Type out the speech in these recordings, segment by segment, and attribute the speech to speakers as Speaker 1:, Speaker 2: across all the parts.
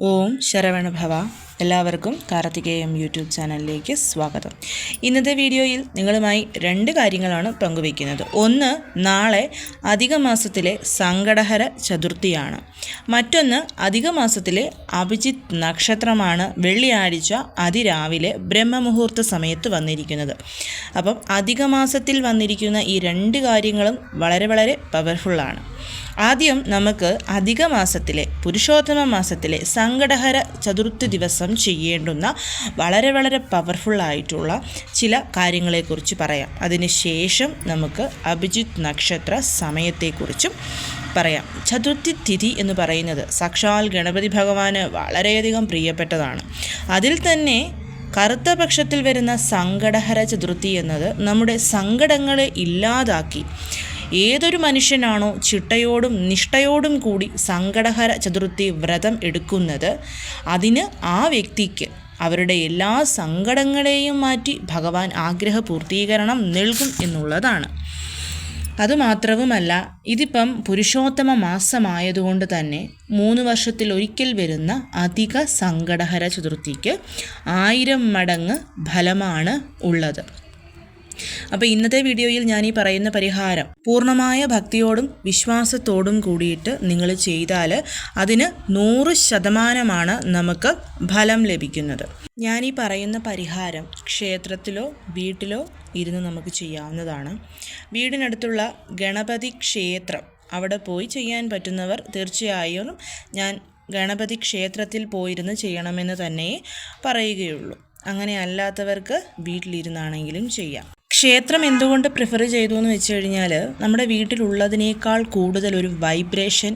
Speaker 1: ഓം ശരവണഭവ. എല്ലാവർക്കും കാർത്തികേയം യൂട്യൂബ് ചാനലിലേക്ക് സ്വാഗതം. ഇന്നത്തെ വീഡിയോയിൽ നിങ്ങളുമായി രണ്ട് കാര്യങ്ങളാണ് പങ്കുവയ്ക്കുന്നത്. ഒന്ന്, നാളെ അധിക മാസത്തിലെ സങ്കടഹര ചതുർത്ഥിയാണ്. മറ്റൊന്ന്, അധിക മാസത്തിലെ അഭിജിത്ത് നക്ഷത്രമാണ് വെള്ളിയാഴ്ച അതിരാവിലെ ബ്രഹ്മമുഹൂർത്ത സമയത്ത് വന്നിരിക്കുന്നത്. അപ്പം അധിക മാസത്തിൽ വന്നിരിക്കുന്ന ഈ രണ്ട് കാര്യങ്ങളും വളരെ പവർഫുള്ളാണ്. ആദ്യം നമുക്ക് അധിക മാസത്തിലെ പുരുഷോത്തമ മാസത്തിലെ സങ്കടഹര ചതുർത്ഥി ദിവസം ചെയ്യേണ്ടുന്ന വളരെ പവർഫുള്ളായിട്ടുള്ള ചില കാര്യങ്ങളെക്കുറിച്ച് പറയാം. അതിനുശേഷം നമുക്ക് അഭിജിത്ത് നക്ഷത്ര സമയത്തെക്കുറിച്ചും പറയാം. ചതുർത്ഥി തിഥി എന്ന് പറയുന്നത് സാക്ഷാൽ ഗണപതി ഭഗവാന് വളരെയധികം പ്രിയപ്പെട്ടതാണ്. അതിൽ തന്നെ കറുത്ത പക്ഷത്തിൽ വരുന്ന സങ്കടഹര ചതുർത്ഥി എന്നത് നമ്മുടെ സങ്കടങ്ങളെ ഇല്ലാതാക്കി ഏതൊരു മനുഷ്യനാണോ ചിട്ടയോടും നിഷ്ഠയോടും കൂടി സങ്കടഹര ചതുർത്ഥി വ്രതം എടുക്കുന്നത്, അതിന് ആ വ്യക്തിക്ക് അവരുടെ എല്ലാ സങ്കടങ്ങളെയും മാറ്റി ഭഗവാൻ ആഗ്രഹപൂർത്തീകരണം നൽകും എന്നുള്ളതാണ്. അതുമാത്രവുമല്ല, ഇതിപ്പം പുരുഷോത്തമ മാസമായതുകൊണ്ട് തന്നെ 3 വർഷത്തിൽ ഒരിക്കൽ വരുന്ന അധിക സങ്കടഹര ചതുർത്ഥിക്ക് 1000 മടങ്ങ് ഫലമാണ് ഉള്ളത്. അപ്പോൾ ഇന്നത്തെ വീഡിയോയിൽ ഞാൻ ഈ പറയുന്ന പരിഹാരം പൂർണ്ണമായ ഭക്തിയോടും വിശ്വാസത്തോടും കൂടിയിട്ട് നിങ്ങൾ ചെയ്താൽ അതിന് 100% നമുക്ക് ഫലം ലഭിക്കുന്നത്. ഞാൻ ഈ പറയുന്ന പരിഹാരം ക്ഷേത്രത്തിലോ വീട്ടിലോ ഇരുന്ന് നമുക്ക് ചെയ്യാവുന്നതാണ്. വീടിനടുത്തുള്ള ഗണപതി ക്ഷേത്രം അവിടെ പോയി ചെയ്യാൻ പറ്റുന്നവർ തീർച്ചയായും ഞാൻ ഗണപതി ക്ഷേത്രത്തിൽ പോയിരുന്ന് ചെയ്യണമെന്ന് തന്നെ പറയുകയുള്ളൂ. അങ്ങനെ അല്ലാത്തവർക്ക് വീട്ടിലിരുന്നാണെങ്കിലും ചെയ്യാം. ക്ഷേത്രം എന്തുകൊണ്ട് പ്രിഫർ ചെയ്തു എന്ന് വെച്ച് കഴിഞ്ഞാൽ, നമ്മുടെ വീട്ടിലുള്ളതിനേക്കാൾ കൂടുതൽ ഒരു വൈബ്രേഷൻ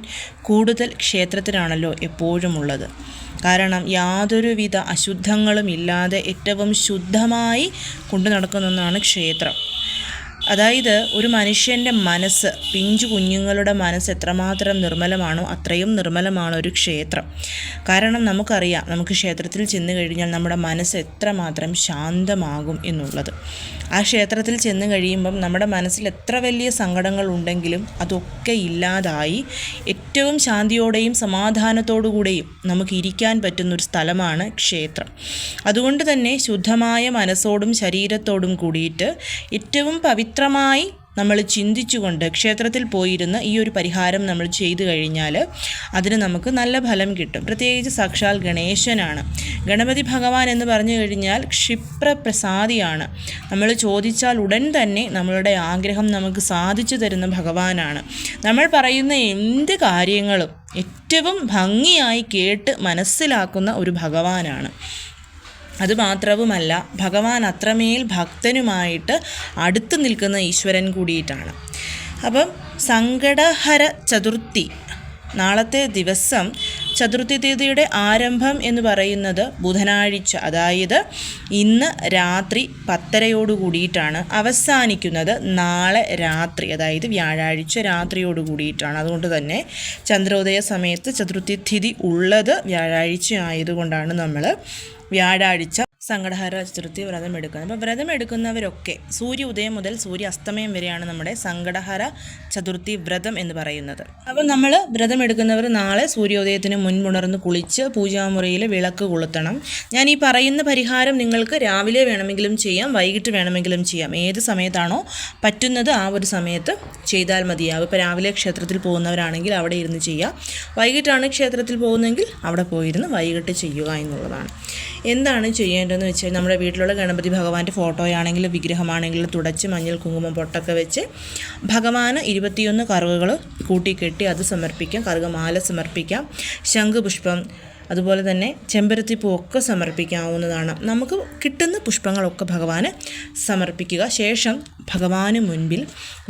Speaker 1: കൂടുതൽ ക്ഷേത്രത്തിനാണല്ലോ എപ്പോഴും ഉള്ളത്. കാരണം യാതൊരുവിധ അശുദ്ധങ്ങളും ഇല്ലാതെ ഏറ്റവും ശുദ്ധമായി കൊണ്ടു നടക്കുന്ന ഒന്നാണ് ക്ഷേത്രം. അതായത് ഒരു മനുഷ്യൻ്റെ മനസ്സ്, പിഞ്ചു കുഞ്ഞുങ്ങളുടെ മനസ്സ് എത്രമാത്രം നിർമ്മലമാണോ അത്രയും നിർമ്മലമാണ് ഒരു ക്ഷേത്രം. കാരണം നമുക്കറിയാം, നമുക്ക് ക്ഷേത്രത്തിൽ ചെന്ന് കഴിഞ്ഞാൽ നമ്മുടെ മനസ്സ് എത്രമാത്രം ശാന്തമാകും എന്നുള്ളത്. ആ ക്ഷേത്രത്തിൽ ചെന്ന് കഴിയുമ്പം നമ്മുടെ മനസ്സിൽ എത്ര വലിയ സങ്കടങ്ങൾ ഉണ്ടെങ്കിലും അതൊക്കെ ഇല്ലാതായി ഏറ്റവും ശാന്തിയോടെയും സമാധാനത്തോടു കൂടെയും നമുക്ക് ഇരിക്കാൻ പറ്റുന്നൊരു സ്ഥലമാണ് ക്ഷേത്രം. അതുകൊണ്ട് തന്നെ ശുദ്ധമായ മനസ്സോടും ശരീരത്തോടും കൂടിയിട്ട് ഏറ്റവും പവിത്രമായി നമ്മൾ ചിന്തിച്ചുകൊണ്ട് ക്ഷേത്രത്തിൽ പോയിരുന്ന് ഈ ഒരു പരിഹാരം നമ്മൾ ചെയ്തു കഴിഞ്ഞാൽ അതിന് നമുക്ക് നല്ല ഫലം കിട്ടും. പ്രത്യേകിച്ച് സാക്ഷാൽ ഗണേശനാണ്. ഗണപതി ഭഗവാൻ എന്ന് പറഞ്ഞു കഴിഞ്ഞാൽ ക്ഷിപ്രപ്രസാദിയാണ്. നമ്മൾ ചോദിച്ചാൽ ഉടൻ തന്നെ നമ്മളുടെ ആഗ്രഹം നമുക്ക് സാധിച്ചു തരുന്ന ഭഗവാനാണ്. നമ്മൾ പറയുന്ന എന്ത് കാര്യങ്ങളും ഏറ്റവും ഭംഗിയായി കേട്ട് മനസ്സിലാക്കുന്ന ഒരു ഭഗവാനാണ്. അതുമാത്രവുമല്ല, ഭഗവാൻ അത്രമേൽ ഭക്തനുമായിട്ട് അടുത്ത് നിൽക്കുന്ന ഈശ്വരൻ കൂടിയിട്ടാണ്. അപ്പം സങ്കടഹര ചതുർത്ഥി നാളത്തെ ദിവസം, ചതുർത്ഥി തീയതിയുടെ ആരംഭം എന്ന് പറയുന്നത് ബുധനാഴ്ച, അതായത് ഇന്ന് രാത്രി 10:30 കൂടിയിട്ടാണ്. അവസാനിക്കുന്നത് നാളെ രാത്രി, അതായത് വ്യാഴാഴ്ച രാത്രിയോട് കൂടിയിട്ടാണ്. അതുകൊണ്ട് തന്നെ ചന്ദ്രോദയ സമയത്ത് ചതുർത്ഥി തിഥി ഉള്ളത് വ്യാഴാഴ്ച ആയതുകൊണ്ടാണ് നമ്മൾ വ്യാഴാഴ്ച സങ്കടഹര ചതുർത്ഥി വ്രതം എടുക്കുന്നത്. അപ്പോൾ വ്രതം എടുക്കുന്നവരൊക്കെ സൂര്യ ഉദയം മുതൽ സൂര്യ അസ്തമയം വരെയാണ് നമ്മുടെ സങ്കടഹര ചതുർത്ഥി വ്രതം എന്ന് പറയുന്നത്. അപ്പോൾ നമ്മൾ വ്രതം എടുക്കുന്നവർ നാളെ സൂര്യോദയത്തിന് മുൻപുണർന്ന് കുളിച്ച് പൂജാമുറിയിൽ വിളക്ക് കൊളുത്തണം. ഞാൻ ഈ പറയുന്ന പരിഹാരം നിങ്ങൾക്ക് രാവിലെ വേണമെങ്കിലും ചെയ്യാം, വൈകിട്ട് വേണമെങ്കിലും ചെയ്യാം. ഏത് സമയത്താണോ പറ്റുന്നത് ആ ഒരു സമയത്ത് ചെയ്താൽ മതിയാവും. ഇപ്പോൾ രാവിലെ ക്ഷേത്രത്തിൽ പോകുന്നവരാണെങ്കിൽ അവിടെ ഇരുന്ന് ചെയ്യുക. വൈകിട്ടാണ് ക്ഷേത്രത്തിൽ പോകുന്നതെങ്കിൽ അവിടെ പോയിരുന്ന് വൈകിട്ട് ചെയ്യുക എന്നുള്ളതാണ്. എന്താണ് ചെയ്യേണ്ടതെന്ന് വെച്ചാൽ, നമ്മുടെ വീട്ടിലുള്ള ഗണപതി ഭഗവാന്റെ ഫോട്ടോയാണെങ്കിലും വിഗ്രഹമാണെങ്കിലും തുടച്ച് മഞ്ഞൾ കുങ്കുമം പൊട്ടൊക്കെ വെച്ച് ഭഗവാന് 21 കറുകകൾ കൂട്ടിക്കെട്ടി അത് സമർപ്പിക്കാം. കറുകമാല സമർപ്പിക്കാം. ശംഖുപുഷ്പം അതുപോലെ തന്നെ ചെമ്പരത്തിപ്പൂ ഒക്കെ സമർപ്പിക്കാവുന്നതാണ്. നമുക്ക് കിട്ടുന്ന പുഷ്പങ്ങളൊക്കെ ഭഗവാന് സമർപ്പിക്കുക. ശേഷം ഭഗവാന് മുൻപിൽ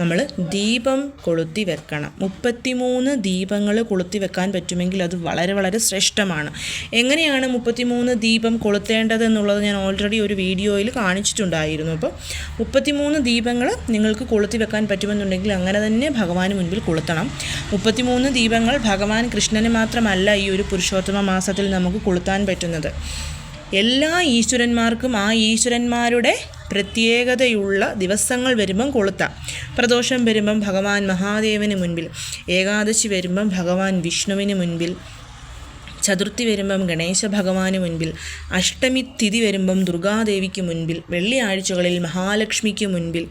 Speaker 1: നമ്മൾ ദീപം കൊളുത്തി വെക്കണം. 33 ദീപങ്ങൾ കൊളുത്തി വെക്കാൻ പറ്റുമെങ്കിൽ അത് വളരെ ശ്രേഷ്ഠമാണ്. എങ്ങനെയാണ് 33 ദീപം കൊളുത്തേണ്ടത് എന്നുള്ളത് ഞാൻ ഓൾറെഡി ഒരു വീഡിയോയിൽ കാണിച്ചിട്ടുണ്ടായിരുന്നു. അപ്പോൾ 33 ദീപങ്ങൾ നിങ്ങൾക്ക് കൊളുത്തി വെക്കാൻ പറ്റുമെന്നുണ്ടെങ്കിൽ അങ്ങനെ തന്നെ ഭഗവാന് മുൻപിൽ കൊളുത്തണം. 33 ദീപങ്ങൾ ഭഗവാൻ കൃഷ്ണന് മാത്രമല്ല ഈ ഒരു പുരുഷോത്തമ മാസത്തിൽ നമുക്ക് കൊളുത്താൻ പറ്റുന്നത്. എല്ലാ ഈശ്വരന്മാർക്കും ആ ഈശ്വരന്മാരുടെ പ്രത്യേകതയുള്ള ദിവസങ്ങൾ വരുമ്പം കൊളുത്താം. പ്രദോഷം വരുമ്പം ഭഗവാൻ മഹാദേവന് മുൻപിൽ, ഏകാദശി വരുമ്പം ഭഗവാൻ വിഷ്ണുവിന് മുൻപിൽ, ചതുർത്ഥി വരുമ്പം ഗണേശ ഭഗവാന് മുൻപിൽ, അഷ്ടമി തിഥി വരുമ്പം ദുർഗാദേവിക്ക് മുൻപിൽ, വെള്ളിയാഴ്ചകളിൽ മഹാലക്ഷ്മിക്ക് മുൻപിൽ,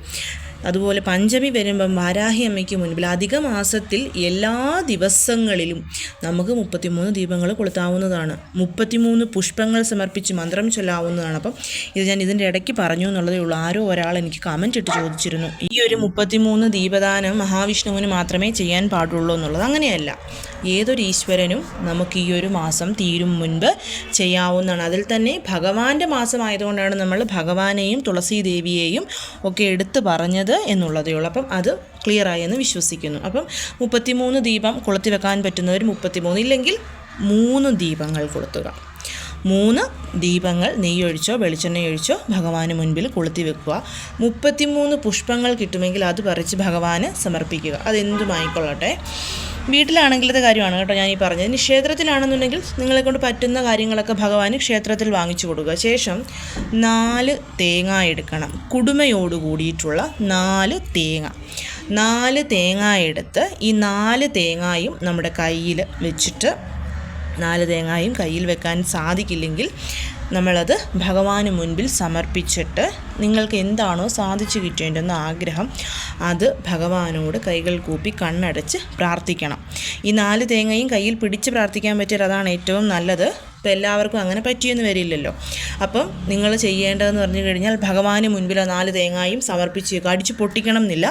Speaker 1: അതുപോലെ പഞ്ചമി വരുമ്പം വാരാഹി അമ്മയ്ക്ക് മുൻപിൽ, അധിക മാസത്തിൽ എല്ലാ ദിവസങ്ങളിലും നമുക്ക് 33 ദീപങ്ങൾ കൊളുത്താവുന്നതാണ്. 33 പുഷ്പങ്ങൾ സമർപ്പിച്ച് മന്ത്രം ചൊല്ലാവുന്നതാണ്. അപ്പം ഇത് ഞാൻ ഇതിൻ്റെ ഇടയ്ക്ക് പറഞ്ഞു എന്നുള്ളതേ ഉള്ളൂ. ആരോ ഒരാൾ എനിക്ക് കമൻറ്റ് ഇട്ട് ചോദിച്ചിരുന്നു, ഈ ഒരു 33 ദീപദാനം മഹാവിഷ്ണുവിന് മാത്രമേ ചെയ്യാൻ പാടുള്ളൂ എന്നുള്ളത്. അങ്ങനെയല്ല, ഏതൊരു ഈശ്വരനും നമുക്ക് ഈ ഒരു മാസം തീരും മുൻപ് ചെയ്യാവുന്നതാണ്. അതിൽ തന്നെ ഭഗവാന്റെ മാസമായതുകൊണ്ടാണ് നമ്മൾ ഭഗവാനെയും തുളസി ദേവിയെയും ഒക്കെ എടുത്തു പറഞ്ഞത് എന്നുള്ളതേ ഉള്ളൂ. അപ്പം അത് ക്ലിയറായി എന്ന് വിശ്വസിക്കുന്നു. അപ്പം 33 ദീപം കൊളുത്തി വെക്കാൻ പറ്റുന്നവർ 33, ഇല്ലെങ്കിൽ 3 ദീപങ്ങൾ കൊളുത്തുക. 3 ദീപങ്ങൾ നെയ്യൊഴിച്ചോ വെളിച്ചെണ്ണയൊഴിച്ചോ ഭഗവാന് മുൻപിൽ കൊളുത്തി വെക്കുക. 33 പുഷ്പങ്ങൾ കിട്ടുമെങ്കിൽ അത് പറിച്ച് ഭഗവാന് സമർപ്പിക്കുക. അതെന്തുമായിക്കൊള്ളട്ടെ. വീട്ടിലാണെങ്കിലത്തെ കാര്യമാണ് കേട്ടോ ഞാൻ ഈ പറഞ്ഞത്. ഇനി ക്ഷേത്രത്തിലാണെന്നുണ്ടെങ്കിൽ നിങ്ങളെക്കൊണ്ട് പറ്റുന്ന കാര്യങ്ങളൊക്കെ ഭഗവാന് ക്ഷേത്രത്തിൽ വാങ്ങിച്ചു കൊടുക്കുക. ശേഷം 4 തേങ്ങ എടുക്കണം. കുടുമയോട് കൂടിയിട്ടുള്ള 4 തേങ്ങ. 4 തേങ്ങ എടുത്ത് ഈ 4 തേങ്ങയും നമ്മുടെ കയ്യിൽ വെച്ചിട്ട്, 4 തേങ്ങയും കയ്യിൽ വെക്കാൻ സാധിക്കില്ലെങ്കിൽ നമ്മളത് ഭഗവാന് മുൻപിൽ സമർപ്പിച്ചിട്ട് നിങ്ങൾക്ക് എന്താണോ സാധിച്ചു കിട്ടേണ്ടെന്ന ആഗ്രഹം അത് ഭഗവാനോട് കൈകൾ കൂപ്പി കണ്ണടച്ച് പ്രാർത്ഥിക്കണം. ഈ 4 തേങ്ങയും കയ്യിൽ പിടിച്ച് പ്രാർത്ഥിക്കാൻ പറ്റിയാൽ അതാണ് ഏറ്റവും നല്ലത്. ഇപ്പം എല്ലാവർക്കും അങ്ങനെ പറ്റിയെന്ന് വരില്ലല്ലോ. അപ്പം നിങ്ങൾ ചെയ്യേണ്ടതെന്ന് പറഞ്ഞു കഴിഞ്ഞാൽ ഭഗവാന് മുൻപിൽ 4 തേങ്ങയും സമർപ്പിച്ചേക്കുക. അടിച്ച് പൊട്ടിക്കണം എന്നില്ല,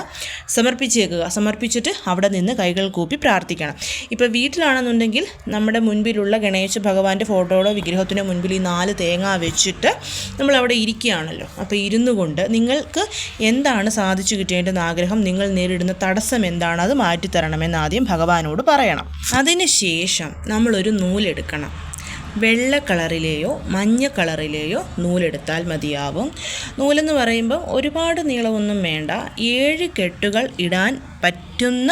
Speaker 1: സമർപ്പിച്ചേക്കുക. സമർപ്പിച്ചിട്ട് അവിടെ നിന്ന് കൈകൾ കൂപ്പി പ്രാർത്ഥിക്കണം. ഇപ്പോൾ വീട്ടിലാണെന്നുണ്ടെങ്കിൽ നമ്മുടെ മുൻപിലുള്ള ഗണേശ ഭഗവാന്റെ ഫോട്ടോയുടെ വിഗ്രഹത്തിന് മുൻപിൽ ഈ 4 തേങ്ങ വെച്ചിട്ട് നമ്മളവിടെ ഇരിക്കുകയാണല്ലോ. അപ്പോൾ ഇരുന്നു കൊണ്ട് നിങ്ങൾക്ക് എന്താണ് സാധിച്ചു കിട്ടേണ്ടെന്ന് ആഗ്രഹം, നിങ്ങൾ നേരിടുന്ന തടസ്സം എന്താണ്, അത് മാറ്റിത്തരണമെന്ന് ആദ്യം ഭഗവാനോട് പറയണം. അതിന് ശേഷം നമ്മളൊരു നൂലെടുക്കണം. വെള്ള കളറിലെയോ മഞ്ഞ കളറിലെയോ നൂലെടുത്താൽ മതിയാവും. നൂലെന്ന് പറയുമ്പോൾ ഒരുപാട് നീളമൊന്നും വേണ്ട. 7 കെട്ടുകൾ ഇടാൻ പറ്റുന്ന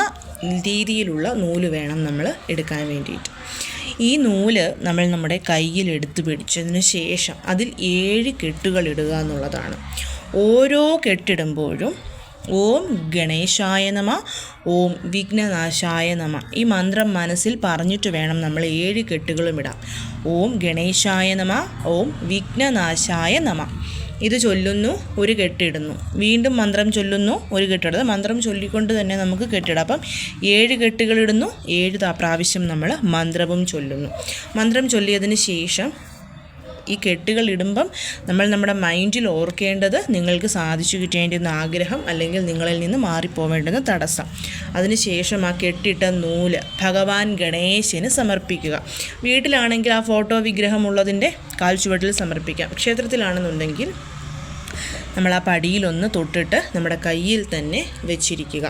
Speaker 1: രീതിയിലുള്ള നൂല് വേണം നമ്മൾ എടുക്കാൻ വേണ്ടിയിട്ട്. ഈ നൂല് നമ്മൾ നമ്മുടെ കയ്യിൽ എടുത്ത് പിടിച്ചതിന് ശേഷം അതിൽ 7 കെട്ടുകൾ ഇടുക എന്നുള്ളതാണ്. ഓരോ കെട്ടിടുമ്പോഴും ഓം ഗണേശായ നമ, ഓം വിഘ്നനാശായ നമ, ഈ മന്ത്രം മനസ്സിൽ പറഞ്ഞിട്ട് വേണം നമ്മൾ 7 കെട്ടുകളും ഇടാം. ഓം ഗണേശായ നമ, ഓം വിഘ്നനാശായ നമ. ഇത് ചൊല്ലുന്നു, ഒരു കെട്ടിടുന്നു, വീണ്ടും മന്ത്രം ചൊല്ലുന്നു, ഒരു കെട്ടിടുന്നു. മന്ത്രം ചൊല്ലിക്കൊണ്ട് തന്നെ നമുക്ക് കെട്ടിടാം. അപ്പം 7 കെട്ടുകളിടുന്നു, 7 പ്രാവശ്യം നമ്മൾ മന്ത്രവും ചൊല്ലുന്നു. മന്ത്രം ചൊല്ലിയതിന് ശേഷം ഈ കെട്ടുകൾ ഇടുമ്പം നമ്മൾ നമ്മുടെ മൈൻഡിൽ ഓർക്കേണ്ടത് നിങ്ങൾക്ക് സാധിച്ചു കിട്ടേണ്ടുന്ന ആഗ്രഹം, അല്ലെങ്കിൽ നിങ്ങളിൽ നിന്ന് മാറിപ്പോവേണ്ടുന്ന തടസ്സം. അതിനുശേഷം ആ കെട്ടിട്ട നൂല് ഭഗവാൻ ഗണേശന് സമർപ്പിക്കുക. വീട്ടിലാണെങ്കിൽ ആ ഫോട്ടോ വിഗ്രഹമുള്ളതിൻ്റെ കാൽച്ചുവട്ടിൽ സമർപ്പിക്കാം. ക്ഷേത്രത്തിലാണെന്നുണ്ടെങ്കിൽ നമ്മൾ ആ പടിയിലൊന്ന് തൊട്ടിട്ട് നമ്മുടെ കയ്യിൽ തന്നെ വെച്ചിരിക്കുക.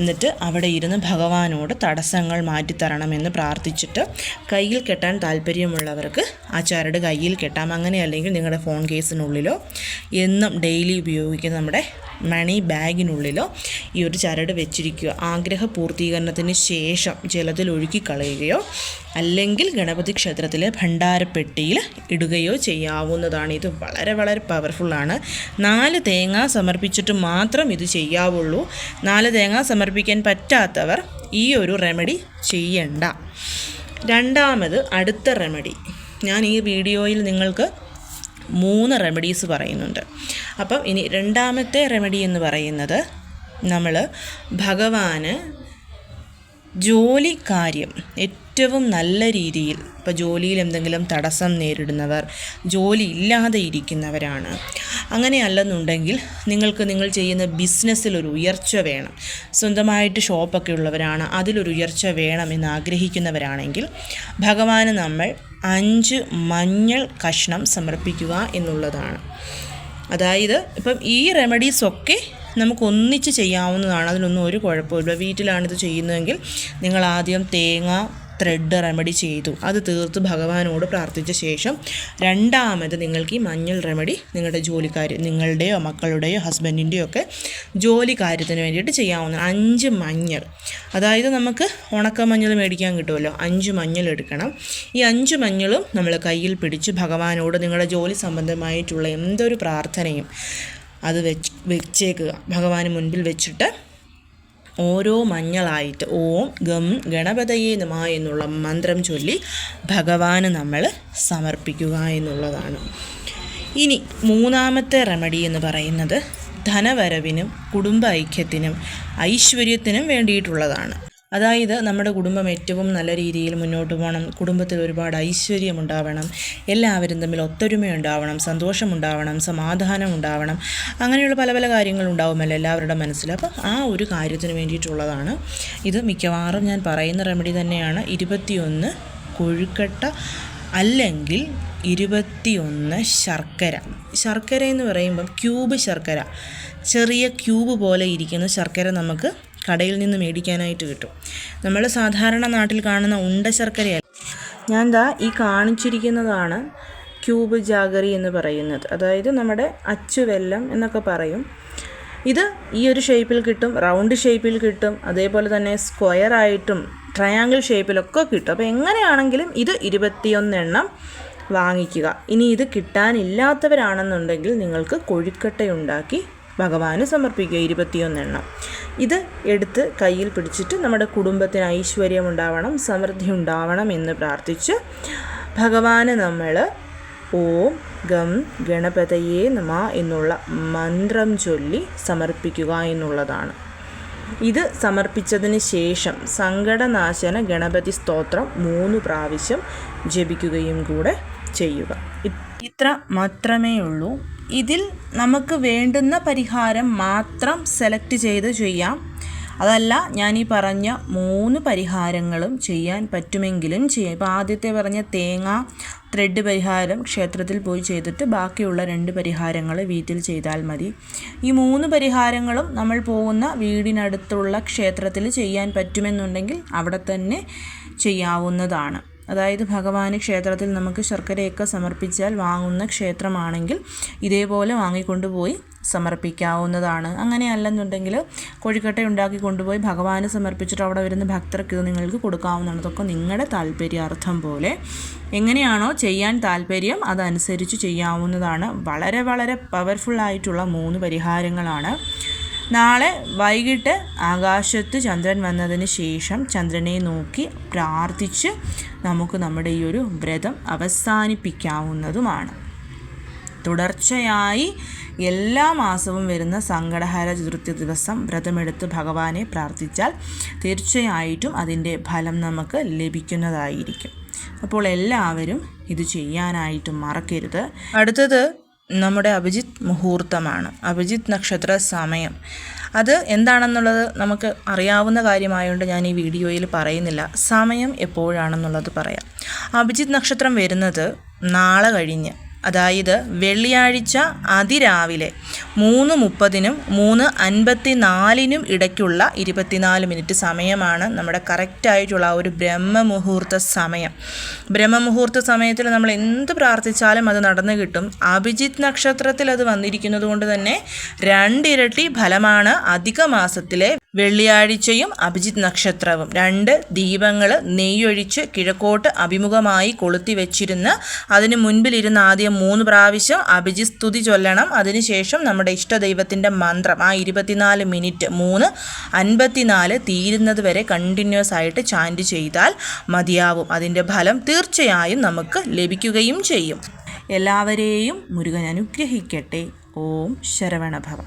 Speaker 1: എന്നിട്ട് അവിടെ ഇരുന്ന് ഭഗവാനോട് തടസ്സങ്ങൾ മാറ്റിത്തരണമെന്ന് പ്രാർത്ഥിച്ചിട്ട് കയ്യിൽ കെട്ടാൻ താല്പര്യമുള്ളവർക്ക് ആ ചരട് കയ്യിൽ കെട്ടാം. അങ്ങനെ അല്ലെങ്കിൽ നിങ്ങളുടെ ഫോൺ കേസിനുള്ളിലോ എന്നും ഡെയിലി ഉപയോഗിക്കുന്ന നമ്മുടെ മണി ബാഗിനുള്ളിലോ ഈ ഒരു ചരട് വെച്ചിരിക്കുക. ആഗ്രഹ പൂർത്തീകരണത്തിന് ശേഷം ജലത്തിൽ ഒഴുക്കിക്കളയുകയോ അല്ലെങ്കിൽ ഗണപതി ക്ഷേത്രത്തിലെ ഭണ്ഡാരപ്പെട്ടിയിൽ ഇടുകയോ ചെയ്യാവുന്നതാണ്. ഇത് വളരെ വളരെ പവർഫുള്ളാണ്. 4 തേങ്ങ സമർപ്പിച്ചിട്ട് മാത്രം ഇത് ചെയ്യാവുള്ളൂ. 4 തേങ്ങ സമർപ്പിക്കാൻ പറ്റാത്തവർ ഈ ഒരു റെമഡി ചെയ്യണ്ട. രണ്ടാമത് അടുത്ത റെമഡി, ഞാൻ ഈ വീഡിയോയിൽ നിങ്ങൾക്ക് 3 റെമഡീസ് പറയുന്നുണ്ട്. അപ്പം ഇനി രണ്ടാമത്തെ റെമഡി എന്ന് പറയുന്നത്, നമ്മൾ ഭഗവാന് ജോലി കാര്യം ഏറ്റവും നല്ല രീതിയിൽ, ഇപ്പോൾ ജോലിയിൽ എന്തെങ്കിലും തടസ്സം നേരിടുന്നവർ, ജോലി ഇല്ലാതെ ഇരിക്കുന്നവരാണ്, അങ്ങനെയല്ലെന്നുണ്ടെങ്കിൽ നിങ്ങൾ ചെയ്യുന്ന ബിസിനസ്സിൽ ഒരു ഉയർച്ച വേണം, സ്വന്തമായിട്ട് ഷോപ്പൊക്കെ ഉള്ളവരാണ്, അതിലൊരു ഉയർച്ച വേണം എന്ന് ആഗ്രഹിക്കുന്നവരാണെങ്കിൽ ഭഗവാന് നമ്മൾ 5 മഞ്ഞൾ കഷ്ണം സമർപ്പിക്കുക എന്നുള്ളതാണ്. അതായത് ഇപ്പം ഈ റെമഡീസൊക്കെ നമുക്ക് ഒന്നിച്ച് ചെയ്യാവുന്നതാണ്. അതിനൊന്നും ഒരു കുഴപ്പമില്ല. വീട്ടിലാണിത് ചെയ്യുന്നതെങ്കിൽ നിങ്ങൾ ആദ്യം തേങ്ങ ത്രെഡ് റെമഡി ചെയ്തു, അത് തീർത്ത് ഭഗവാനോട് പ്രാർത്ഥിച്ച ശേഷം രണ്ടാമത് നിങ്ങൾക്ക് ഈ മഞ്ഞൾ റെമഡി നിങ്ങളുടെ ജോലിക്കാര്യം, നിങ്ങളുടെയോ മക്കളുടെയോ ഹസ്ബൻഡിൻ്റെയോ ഒക്കെ ജോലി കാര്യത്തിന് വേണ്ടിയിട്ട് ചെയ്യാവുന്നതാണ്. 5 മഞ്ഞൾ, അതായത് നമുക്ക് ഉണക്ക മഞ്ഞൾ മേടിക്കാൻ കിട്ടുമല്ലോ, 5 മഞ്ഞൾ എടുക്കണം. ഈ 5 മഞ്ഞളും നമ്മൾ കയ്യിൽ പിടിച്ച് ഭഗവാനോട് നിങ്ങളുടെ ജോലി സംബന്ധമായിട്ടുള്ള എന്തൊരു പ്രാർത്ഥനയും അത് വെച്ചേക്കുക. ഭഗവാന് മുൻപിൽ വെച്ചിട്ട് ഓരോ മഞ്ഞളായിട്ട് ഓം ഗം ഗണപതയേ നമഃ എന്നുള്ള മന്ത്രം ചൊല്ലി ഭഗവാന് നമ്മൾ സമർപ്പിക്കുക എന്നുള്ളതാണ്. ഇനി മൂന്നാമത്തെ റെമഡി എന്ന് പറയുന്നത് ധനവരവിനും കുടുംബ ഐക്യത്തിനും ഐശ്വര്യത്തിനും വേണ്ടിയിട്ടുള്ളതാണ്. അതായത് നമ്മുടെ കുടുംബം ഏറ്റവും നല്ല രീതിയിൽ മുന്നോട്ട് പോകണം, കുടുംബത്തിൽ ഒരുപാട് ഐശ്വര്യം ഉണ്ടാവണം, എല്ലാവരും തമ്മിൽ ഒത്തൊരുമയുണ്ടാവണം, സന്തോഷമുണ്ടാവണം, സമാധാനം ഉണ്ടാവണം, അങ്ങനെയുള്ള പല പല കാര്യങ്ങളുണ്ടാവുമല്ലോ എല്ലാവരുടെ മനസ്സിൽ. അപ്പം ആ ഒരു കാര്യത്തിന് വേണ്ടിയിട്ടുള്ളതാണ് ഇത്. മിക്കവാറും ഞാൻ പറയുന്ന റെമഡി തന്നെയാണ്. 21 കൊഴുക്കട്ട അല്ലെങ്കിൽ 21 ശർക്കര. ശർക്കര എന്ന് പറയുമ്പം ക്യൂബ് ശർക്കര, ചെറിയ ക്യൂബ് പോലെ ഇരിക്കുന്ന ശർക്കര നമുക്ക് കടയിൽ നിന്ന് മേടിക്കാനായിട്ട് കിട്ടും. നമ്മൾ സാധാരണ നാട്ടിൽ കാണുന്ന ഉണ്ട ശർക്കരയല്ല. ഞാൻ ഈ കാണിച്ചിരിക്കുന്നതാണ് ക്യൂബ് ജാഗറി എന്ന് പറയുന്നത്. അതായത് നമ്മുടെ അച്ചുവെല്ലം എന്നൊക്കെ പറയും. ഇത് ഈ ഒരു ഷേപ്പിൽ കിട്ടും, റൗണ്ട് ഷേപ്പിൽ കിട്ടും, അതേപോലെ തന്നെ സ്ക്വയറായിട്ടും ട്രയാങ്കിൾ ഷേപ്പിലൊക്കെ കിട്ടും. അപ്പോൾ എങ്ങനെയാണെങ്കിലും ഇത് 21 എണ്ണം വാങ്ങിക്കുക. ഇനി ഇത് കിട്ടാനില്ലാത്തവരാണെന്നുണ്ടെങ്കിൽ നിങ്ങൾക്ക് കൊഴുക്കട്ടയുണ്ടാക്കി ഭഗവാന് സമർപ്പിക്കുക 21 എണ്ണം. ഇത് എടുത്ത് കയ്യിൽ പിടിച്ചിട്ട് നമ്മുടെ കുടുംബത്തിന് ഐശ്വര്യം ഉണ്ടാവണം, സമൃദ്ധി ഉണ്ടാവണം എന്ന് പ്രാർത്ഥിച്ച് ഭഗവാന് നമ്മൾ ഓം ഗം ഗണപതയേ നമഃ എന്നുള്ള മന്ത്രം ചൊല്ലി സമർപ്പിക്കുക എന്നുള്ളതാണ്. ഇത് സമർപ്പിച്ചതിന് ശേഷം സങ്കടനാശന ഗണപതി സ്തോത്രം 3 പ്രാവശ്യം ജപിക്കുകയും കൂടെ ചെയ്യുക. ഇത്ര മാത്രമേ ഉള്ളൂ. ഇതിൽ നമുക്ക് വേണ്ടുന്ന പരിഹാരം മാത്രം സെലക്ട് ചെയ്ത് ചെയ്യാം. അതല്ല, ഞാൻ ഈ പറഞ്ഞ 3 പരിഹാരങ്ങളും ചെയ്യാൻ പറ്റുമെങ്കിലും ചെയ്യാം. ഇപ്പോൾ ആദ്യത്തെ പറഞ്ഞ തേങ്ങ ത്രെഡ് പരിഹാരം ക്ഷേത്രത്തിൽ പോയി ചെയ്തിട്ട് ബാക്കിയുള്ള 2 പരിഹാരങ്ങൾ വീട്ടിൽ ചെയ്താൽ മതി. ഈ 3 പരിഹാരങ്ങളും നമ്മൾ പോകുന്ന വീടിനടുത്തുള്ള ക്ഷേത്രത്തിൽ ചെയ്യാൻ പറ്റുമെന്നുണ്ടെങ്കിൽ അവിടെ തന്നെ ചെയ്യാവുന്നതാണ്. അതായത് ഭഗവാന് ക്ഷേത്രത്തിൽ നമുക്ക് ശർക്കരയൊക്കെ സമർപ്പിച്ചാൽ വാങ്ങുന്ന ക്ഷേത്രമാണെങ്കിൽ ഇതേപോലെ വാങ്ങിക്കൊണ്ടുപോയി സമർപ്പിക്കാവുന്നതാണ്. അങ്ങനെയല്ലെന്നുണ്ടെങ്കിൽ കൊഴുക്കട്ട ഉണ്ടാക്കി കൊണ്ടുപോയി ഭഗവാന് സമർപ്പിച്ചിട്ട് അവിടെ വരുന്ന ഭക്തർക്ക് നിങ്ങൾക്ക് കൊടുക്കാവുന്നതാണ്. അതൊക്കെ നിങ്ങളുടെ താല്പര്യാർത്ഥം പോലെ എങ്ങനെയാണോ ചെയ്യാൻ താല്പര്യം അതനുസരിച്ച് ചെയ്യാവുന്നതാണ്. വളരെ വളരെ പവർഫുള്ളായിട്ടുള്ള 3 പരിഹാരങ്ങളാണ്. നാളെ വൈകിട്ട് ആകാശത്ത് ചന്ദ്രൻ വന്നതിന് ശേഷം ചന്ദ്രനെ നോക്കി പ്രാർത്ഥിച്ച് നമുക്ക് നമ്മുടെ ഈ ഒരു വ്രതം അവസാനിപ്പിക്കാവുന്നതുമാണ്. തുടർച്ചയായി എല്ലാ മാസവും വരുന്ന സങ്കടഹര ചതുർത്ഥി ദിവസം വ്രതമെടുത്ത് ഭഗവാനെ പ്രാർത്ഥിച്ചാൽ തീർച്ചയായിട്ടും അതിൻ്റെ ഫലം നമുക്ക് ലഭിക്കുന്നതായിരിക്കും. അപ്പോൾ എല്ലാവരും ഇത് ചെയ്യാനായിട്ട് മറക്കരുത്. അടുത്തത് നമ്മുടെ അഭിജിത്ത് മുഹൂർത്തമാണ്. അഭിജിത്ത് നക്ഷത്ര സമയം അത് എന്താണെന്നുള്ളത് നമുക്ക് അറിയാവുന്ന കാര്യമായതുകൊണ്ട് ഞാൻ ഈ വീഡിയോയിൽ പറയുന്നില്ല. സമയം എപ്പോഴാണെന്നുള്ളത് പറയാം. അഭിജിത്ത് നക്ഷത്രം വരുന്നത് നാളെ കഴിഞ്ഞ്, അതായത് വെള്ളിയാഴ്ച അതിരാവിലെ 3:30-നും 3:54-നും ഇടയ്ക്കുള്ള 24 മിനിറ്റ് സമയമാണ് നമ്മുടെ കറക്റ്റായിട്ടുള്ള ഒരു ബ്രഹ്മമുഹൂർത്ത സമയം. ബ്രഹ്മമുഹൂർത്ത സമയത്തിൽ നമ്മൾ എന്ത് പ്രാർത്ഥിച്ചാലും അത് നടന്നു കിട്ടും. അഭിജിത്ത് നക്ഷത്രത്തിൽ അത് വന്നിരിക്കുന്നത് കൊണ്ട് തന്നെ 2 ഇരട്ടി ഫലമാണ് അധിക മാസത്തിലെ വെള്ളിയാഴ്ചയും അഭിജിത്ത് നക്ഷത്രവും. 2 ദീപങ്ങൾ നെയ്യൊഴിച്ച് കിഴക്കോട്ട് അഭിമുഖമായി കൊളുത്തി വെച്ചിരുന്ന് അതിന് മുൻപിലിരുന്ന് ആദ്യം 3 പ്രാവശ്യം അഭിജിത്ത് സ്തുതി ചൊല്ലണം. അതിനുശേഷം നമ്മുടെ ഇഷ്ടദൈവത്തിൻ്റെ മന്ത്രം ആ 24 മിനിറ്റ് 3:54 തീരുന്നത് വരെ കണ്ടിന്യൂസ് ആയിട്ട് ചാൻറ്റ് ചെയ്താൽ മതിയാവും. അതിൻ്റെ ഫലം തീർച്ചയായും നമുക്ക് ലഭിക്കുകയും ചെയ്യും. എല്ലാവരെയും മുരുകൻ അനുഗ്രഹിക്കട്ടെ. ഓം ശരവണഭവ.